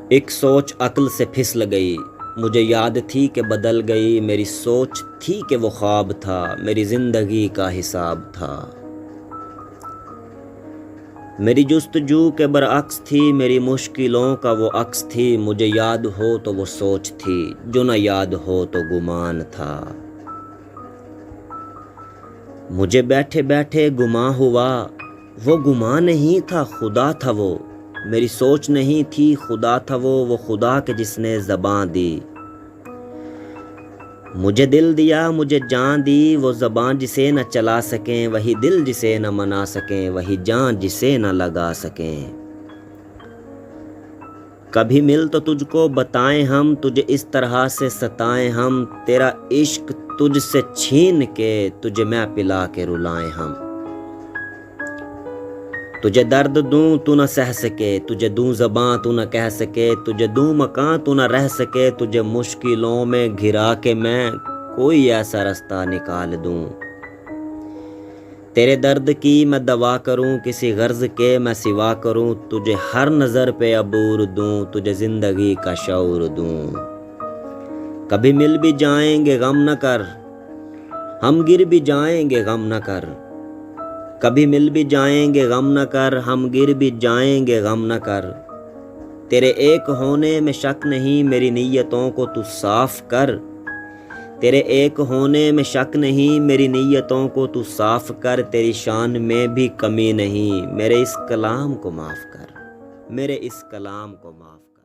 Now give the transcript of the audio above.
ایک سوچ عقل سے پھسل گئی، مجھے یاد تھی کہ بدل گئی، میری سوچ تھی کہ وہ خواب تھا، میری زندگی کا حساب تھا۔ میری جستجو کے برعکس تھی، میری مشکلوں کا وہ عکس تھی، مجھے یاد ہو تو وہ سوچ تھی، جو نہ یاد ہو تو گمان تھا۔ مجھے بیٹھے بیٹھے گماں ہوا، وہ گماں نہیں تھا خدا تھا وہ، میری سوچ نہیں تھی خدا تھا وہ خدا کے جس نے زباں دی۔ مجھے دل دیا مجھے جان دی، وہ زبان جسے نہ چلا سکیں، وہی دل جسے نہ منا سکیں، وہی جان جسے نہ لگا سکیں۔ کبھی مل تو تجھ کو بتائیں ہم، تجھے اس طرح سے ستائیں ہم، تیرا عشق تجھ سے چھین کے تجھے میں پلا کے رلائیں ہم۔ تجھے درد دوں تو نہ سہ سکے، تجھے دوں زباں تو نہ کہہ سکے، تجھے دوں مکان تو نہ رہ سکے، تجھے مشکلوں میں گھرا کے میں کوئی ایسا رستہ نکال دوں۔ تیرے درد کی میں دوا کروں، کسی غرض کے میں سوا کروں، تجھے ہر نظر پہ عبور دوں، تجھے زندگی کا شعور دوں۔ کبھی مل بھی جائیں گے غم نہ کر، ہم گر بھی جائیں گے غم نہ کر، کبھی مل بھی جائیں گے غم نہ کر، ہم گر بھی جائیں گے غم نہ کر۔ تیرے ایک ہونے میں شک نہیں، میری نیتوں کو تو صاف کر، تیرے ایک ہونے میں شک نہیں، میری نیتوں کو تو صاف کر، تیری شان میں بھی کمی نہیں، میرے اس کلام کو معاف کر، میرے اس کلام کو معاف کر۔